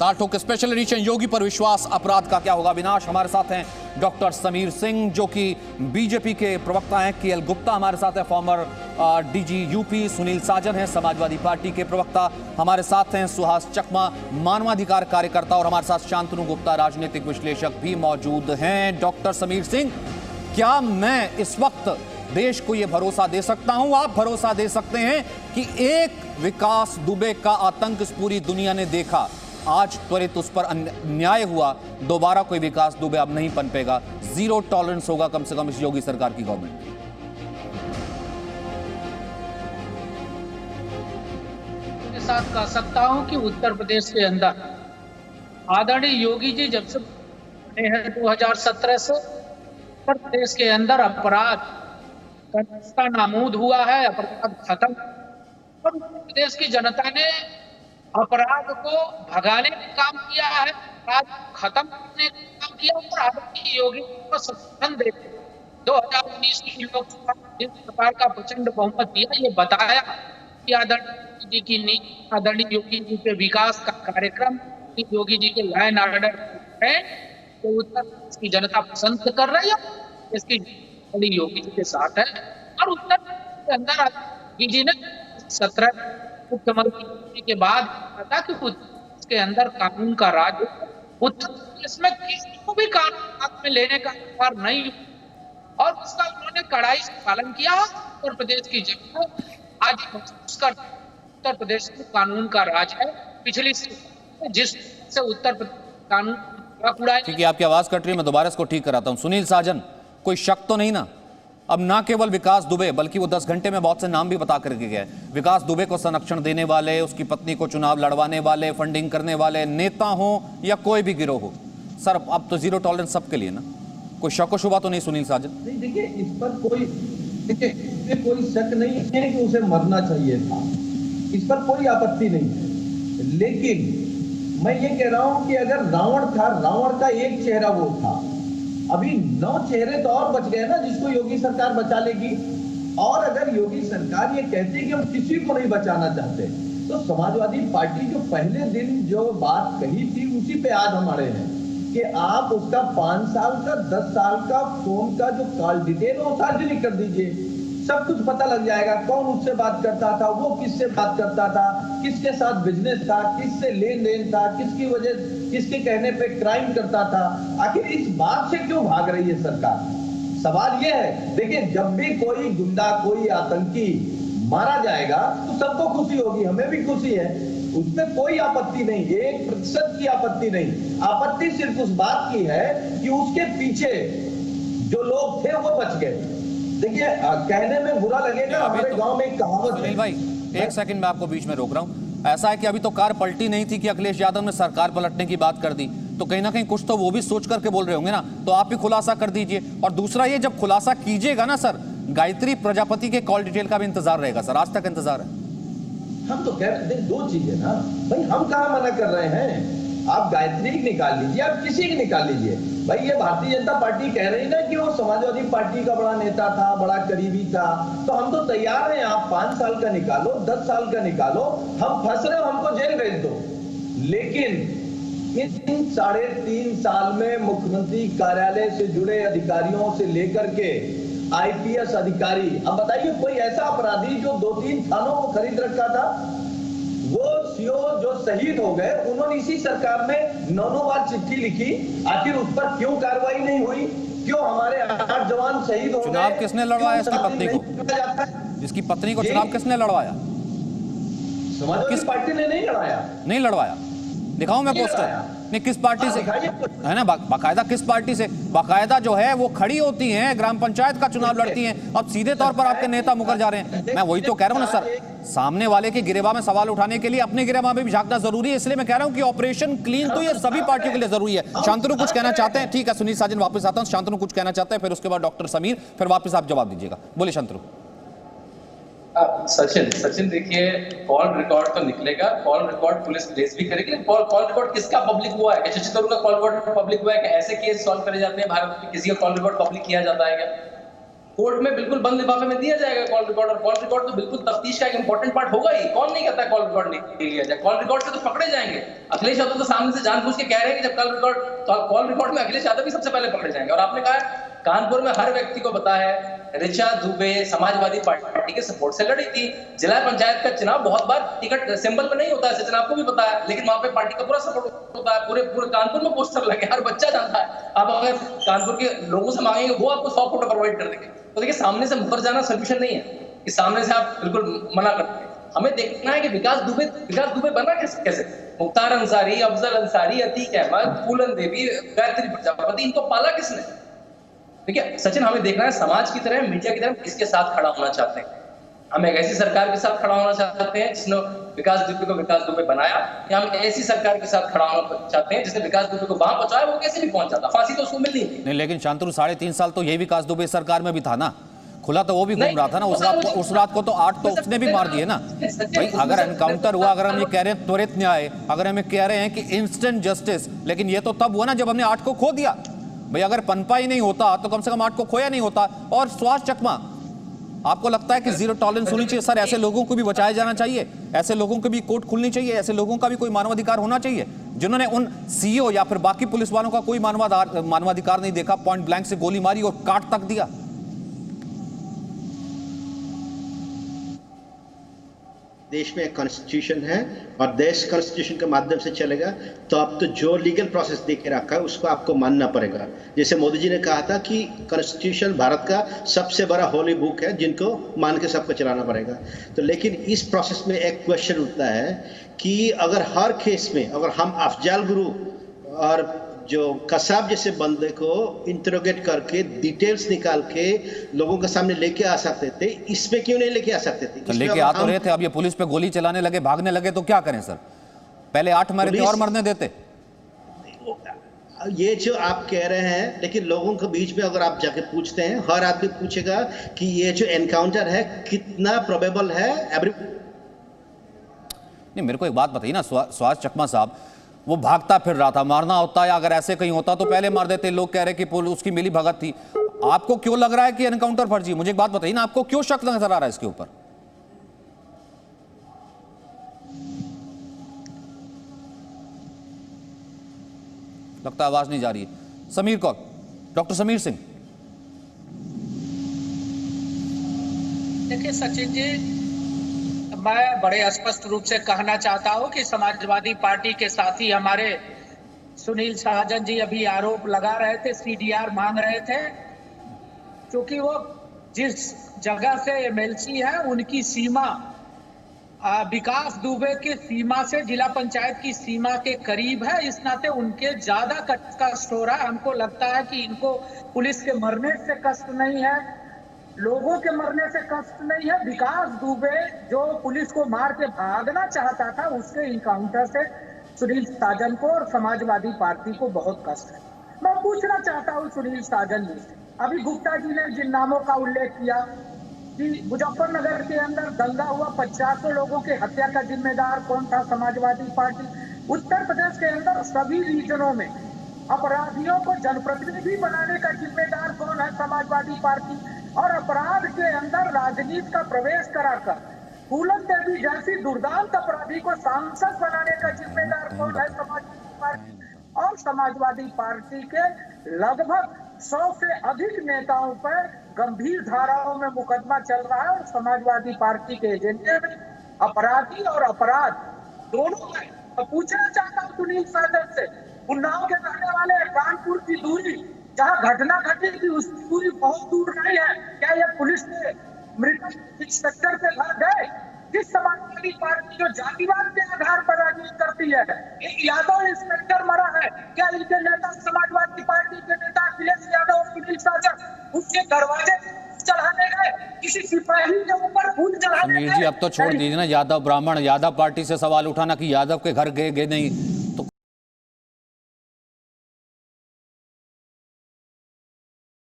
ताल ठोक special edition योगी पर विश्वास, अपराध का क्या होगा विनाश। हमारे साथ हैं डॉक्टर समीर सिंह जो कि बीजेपी के प्रवक्ता हैं, केएल गुप्ता हमारे साथ हैं, फॉर्मर डीजी यूपी, सुनील साजन हैं समाजवादी पार्टी के प्रवक्ता हमारे साथ हैं, सुहास चकमा मानवाधिकार कार्यकर्ता, और हमारे साथ शांतनु गुप्ता राजनीतिक विश्लेषक भी मौजूद हैं। डॉक्टर समीर सिंह, क्या मैं इस वक्त देश को यह भरोसा दे सकता हूं, आप भरोसा दे सकते हैं कि एक विकास दुबे का आतंक इस पूरी दुनिया ने देखा, आज त्वरित उस पर अन्याय हुआ, दोबारा कोई विकास दुबे अब नहीं पनपेगा, जीरो टॉलरेंस होगा कम से कम इस योगी सरकार की गवर्नमेंट? के साथ कह सकता हूं कि उत्तर प्रदेश के अंदर आदरणीय योगी जी जब से बने हैं 2017 से उत्तर प्रदेश के अंदर अपराध का नामूद हुआ है, अपराध खत्म, और उत्तर प्रदेश की जनता ने अपराध को भगाने का काम किया है, अपराध खत्म करने का काम किया, और आदरणीय योगी को समर्थन देकर 2019 की लोकसभा जिस प्रकार का प्रचंड बहुमत दिया, ये बताया कि आदरणीय जी की नीति, आदरणीय योगी जी के विकास का कार्यक्रम, योगी जी के लाइन ऑर्डर है तो उत्तर प्रदेश की जनता पसंद कर रही है, इसकी बड़ी योगी जी के साथ है। और उत्तर प्रदेश के अंदर योगी जी ने 17 मुख्यमंत्री के बाद पता कि के अंदर कानून का राज, उत्तर प्रदेश में किसी को भी कानून हाथ में लेने का अधिकार नहीं, और उसका उन्होंने कड़ाई से पालन किया। उत्तर प्रदेश की जनता आज महसूस कर उत्तर प्रदेश में कानून का राज है। पिछली जिस से उत्तर प्रदेश कानून ठीक है, आपकी आवाज कट रही है, मैं दोबारा इसको ठीक कराता हूं। सुनील साजन, कोई शक तो नहीं ना, अब ना केवल विकास दुबे बल्कि वो 10 घंटे में बहुत से नाम भी बता करके गए, विकास दुबे को संरक्षण देने वाले, उसकी पत्नी को चुनाव लड़वाने वाले, फंडिंग करने वाले नेता हो या कोई भी गिरोह हो, सर अब तो जीरो टॉलरेंस सबके लिए ना, कोई शक व शुबा तो नहीं? सुनील साजन, नहीं, देखिए इस पर कोई शक नहीं है कि उसे मरना चाहिए था, इस पर कोई आपत्ति नहीं है, लेकिन मैं ये कह रहा हूं कि अगर रावण था, रावण का एक चेहरा वो था, अभी 9 चेहरे तो और बच गए ना जिसको योगी सरकार बचा लेगी। और अगर योगी सरकार ये कहती कि हम किसी को नहीं बचाना चाहते, तो समाजवादी पार्टी जो पहले दिन जो बात कही थी उसी पे आज हम अड़े हैं कि आप उसका 5 साल का 10 साल का फोन का जो कॉल डिटेल वो सार्वजनिक कर दीजिए, सब कुछ पता लग जाएगा, कौन उससे बात करता था, वो किससे बात करता था, किसके साथ बिजनेस था, किससे लेन देन था, किसकी वजह, किसके कहने पे क्राइम करता था। आखिर इस बात से क्यों भाग रही है सरकार? सवाल ये है, देखिए जब भी कोई गुंडा, कोई आतंकी मारा जाएगा तो सबको खुशी होगी, हमें भी खुशी है, उसमें कोई आपत्ति नहीं, 1% की आपत्ति नहीं। आपत्ति सिर्फ उस बात की है कि उसके पीछे जो लोग थे वो बच गए। देखिए कहने में बुरा लगेगा, हमारे गांव में एक कहावत है। भाई एक सेकंड मैं आपको बीच में रोक रहा हूं, ऐसा है कि अभी तो कार पलटी नहीं थी कि अखिलेश यादव ने सरकार पलटने की बात कर दी, तो कहीं ना कहीं कुछ तो वो भी सोच करके बोल रहे होंगे ना, तो आप भी खुलासा कर दीजिए। और दूसरा, ये जब खुलासा कीजिएगा ना सर, गायत्री प्रजापति के कॉल डिटेल का भी इंतजार रहेगा सर, आज तक इंतजार है। हम तो कह रहे हैं 2 चीजें ना भाई, हम कहां मना कर रहे हैं, आप गायत्री की निकाल लीजिए, आप किसी की निकाल लीजिए भाई। ये भारतीय जनता पार्टी कह रही ना कि वो समाजवादी पार्टी का बड़ा नेता था, बड़ा करीबी था, तो हम तो तैयार हैं, आप 5 साल का निकालो, 10 साल का निकालो, हम फंस रहे हो, हमको जेल भेज दो। लेकिन इन 3.5 साल में मुख्यमंत्री कार्यालय से जुड़े अधिकारियों से लेकर के आईपीएस अधिकारी, अब बताइए कोई ऐसा अपराधी जो 2-3 थानों को खरीद रखा था, वो सीओ जो शहीद हो गए, उन्होंने इसी सरकार में 9 बार चिट्ठी लिखी, आखिर उस पर क्यों कार्रवाई नहीं हुई? क्यों हमारे 8 जवान शहीद हो गए? चुनाव किसने लड़वाया इसकी पत्नी को? इसकी पत्नी को चुनाव किसने लड़वाया? समाजवादी पार्टी ने नहीं लड़ाया। नहीं लड़वाया? दिखाऊं मैं पोस्टर? नहीं, किस पार्टी से है ना, बाकायदा किस पार्टी से? बाकायदा जो है वो खड़ी होती हैं, ग्राम पंचायत का चुनाव लड़ती हैं, अब सीधे तौर पर आपके नेता मुकर जा रहे हैं। मैं वही तो कह रहा हूं ना सर, सामने वाले के गिरेबान में सवाल उठाने के लिए अपने गिरेबान में भी झांकना जरूरी है, इसलिए मैं कह रहा हूं कि ऑपरेशन क्लीन तो ये सभी पार्टियों के लिए जरूरी है। शांतनु कुछ कहना चाहते हैं? ठीक है, सुनील साजन वापस आता हूं, शांतनु कुछ कहना चाहते हैं, फिर उसके बाद डॉक्टर समीर, फिर वापस आप जवाब दीजिएगा। बोले शांतनु। सचिन देखिए, कॉल रिकॉर्ड तो निकलेगा, कॉल रिकॉर्ड पुलिस प्लेस भी करेगी, कॉल रिकॉर्ड किसका पब्लिक हुआ है? शशि थरूर का कॉल रिकॉर्ड पब्लिक हुआ है? ऐसे केस सॉल्व करे जाते हैं भारत में, किसी का कॉल रिकॉर्ड पब्लिक किया जाता है क्या? कोर्ट में बिल्कुल बंद लिफाफे में दिया जाएगा कॉल रिकॉर्ड, और कॉल रिकॉर्ड तो बिल्कुल तफ्तीश का एक इंपॉर्टेंट पार्ट होगा ही। कौन नहीं कहता कॉल रिकॉर्ड नहीं लिया जाए? कॉल रिकॉर्ड से तो पकड़े जाएंगे। अखिलेश यादव तो सामने से जानबूझ के कह रहे हैं कि जब कॉल रिकॉर्ड में अखिलेश यादव भी सबसे पहले पकड़े जाएंगे। और आपने कहा कानपुर में हर व्यक्ति को पता है ऋचा दुबे समाजवादी पार्टी के सपोर्ट से लड़ी थी। जिला पंचायत का चुनाव बहुत बार टिकट सिंबल पे नहीं होता है, सचिन आपको भी पता है, लेकिन वहां पे पार्टी का पूरा सपोर्ट होता है। पूरे कानपुर में पोस्टर लगे, हर बच्चा जानता है। आप अगर कानपुर के लोगों से मांगेंगे वो आपको 100 फोटो प्रोवाइड कर देंगे। तो देखिए, सामने से मुकर जाना सोल्यूशन नहीं है कि सामने से आप बिल्कुल मना करते हैं। हमें देखना है कि विकास दुबे बना कैसे? मुख्तार अंसारी, अफजल अंसारी, अतीक अहमद, फूलन देवी, गायत्री प्रजापति, इनको पाला किसने? देखिए सचिन, हमें देखना है समाज की तरह, मीडिया की तरह किसके साथ खड़ा होना चाहते हैं। हम एक ऐसी सरकार के साथ खड़ा होना चाहते हैं जिसने विकास दुबे को विकास दुबे बनाया, या हम ऐसी सरकार के साथ खड़ा होना चाहते हैं जिसने विकास दुबे को वहां पहुंचाया, वो कैसे भी पहुंच जाता, फांसी तो उसको मिलनी नहीं। लेकिन शांतनु 3.5 साल तो यही विकास दुबे सरकार में भी था ना, खुला तो वो भी घूम रहा था ना। उस रात को तो 8 तो उसने भी मार दिए ना भाई। अगर एनकाउंटर हुआ, अगर हम ये कह रहे हैं त्वरित न्याय, अगर हम कह रहे हैं कि इंस्टेंट जस्टिस, लेकिन ये तो तब हुआ ना जब हमने 8 को खो दिया भाई। अगर पनपा ही नहीं होता तो कम से कम 8 को खोया नहीं होता। और सुभाष चकमा, आपको लगता है कि जीरो टॉलरेंस होनी चाहिए? सर, ऐसे लोगों को भी बचाया जाना चाहिए, ऐसे लोगों की भी कोर्ट खुलनी चाहिए, ऐसे लोगों का भी कोई मानवाधिकार होना चाहिए जिन्होंने उन सीईओ या फिर बाकी पुलिस वालों का कोई मानवाधिकार नहीं देखा, पॉइंट ब्लैंक से गोली मारी और काट तक दिया। देश में एक कॉन्स्टिट्यूशन है और देश कॉन्स्टिट्यूशन के माध्यम से चलेगा, तो अब तो जो लीगल प्रोसेस दे के रखा है उसको आपको मानना पड़ेगा। जैसे मोदी जी ने कहा था कि कॉन्स्टिट्यूशन भारत का सबसे बड़ा होली बुक है, जिनको मान के सबको चलाना पड़ेगा। तो लेकिन इस प्रोसेस में एक क्वेश्चन उठता है कि अगर हर केस में अगर हम अफजल गुरु और जो कसाब जैसे बंदे को इंटरोगेट करके डिटेल्स निकाल के लोगों के सामने लेके आ सकते थे, इसमें क्यों नहीं लेके आ सकते थे? तो लेके आ तो रहे थे, अब ये पुलिस पे गोली चलाने लगे, भागने लगे, तो क्या करें सर? पहले 8 मरे थे और मरने देते। ये जो आप कह रहे हैं, लेकिन लोगों के बीच में अगर आप जाके पूछते हैं, हर आदमी पूछेगा कि ये जो एनकाउंटर है कितना प्रोबेबल है। नहीं, मेरे को एक बात बताइए ना सुभाष चकमा साहब, वो भागता फिर रहा था, मारना होता या अगर ऐसे कहीं होता तो पहले मार देते। लोग कह रहे कि उसकी मिली भगत थी। आपको क्यों लग रहा है कि एनकाउंटर फर्जी? मुझे एक बात बताइए ना, आपको क्यों शक नजर आ रहा है इसके ऊपर? लगता है आवाज नहीं जा रही है। समीर कौर, डॉक्टर समीर सिंह। देखिए सचिन जी, मैं बड़े स्पष्ट रूप से कहना चाहता हूं कि समाजवादी पार्टी के साथी हमारे सुनील साजन जी अभी आरोप लगा रहे थे, सीडीआर मांग रहे थे, क्योंकि वो जिस जगह से एमएलसी है उनकी सीमा विकास दुबे की सीमा से जिला पंचायत की सीमा के करीब है। इस नाते उनके ज्यादा कष्ट हो रहा है। हमको लगता है कि इनको पुलिस के मरने से कष्ट नहीं है, लोगों के मरने से कष्ट नहीं है। विकास दुबे जो पुलिस को मार के भागना चाहता था, उसके इनकाउंटर से सुनील साजन को और समाजवादी पार्टी को बहुत कष्ट है। मैं पूछना चाहता हूँ सुनील साजन जी से, अभी गुप्ता जी ने जिन नामों का उल्लेख किया कि मुजफ्फरनगर के अंदर दंगा हुआ, 50 लोगों के हत्या का जिम्मेदार कौन था? समाजवादी पार्टी। उत्तर प्रदेश के अंदर सभी रीजनों में अपराधियों को जनप्रतिनिधि बनाने का जिम्मेदार कौन है? समाजवादी पार्टी। और अपराध के अंदर राजनीति का प्रवेश कराकर फूलन देवी जैसी दुर्दांत अपराधी को सांसद बनाने का जिम्मेदार कौन है? समाजवादी पार्टी। और समाजवादी पार्टी के लगभग 100 से अधिक नेताओं पर गंभीर धाराओं में मुकदमा चल रहा है और समाजवादी पार्टी के एजेंडे में अपराधी और अपराध दोनों में। तो पूछना चाहता हूँ सुनील साजन से, उन्नाव के रहने वाले कानपुर की दूरी जहाँ घटना घटी थी उसकी दूरी बहुत दूर नहीं है, क्या ये पुलिस ने मृतक इंस्पेक्टर के घर गए? जिस समाजवादी पार्टी जो जातिवाद के आधार पर राजनीति करती है, एक यादव इंस्पेक्टर मरा है, क्या इनके नेता समाजवादी पार्टी के नेता अखिलेश यादव और सुनील साजन उसके दरवाजे चढ़ाने गए? किसी सिपाही के ऊपर फूल चढ़ाने गए? समीर जी, अब तो छोड़ दीजिए ना यादव ब्राह्मण, यादव पार्टी से सवाल उठाना कि यादव के घर गए नहीं।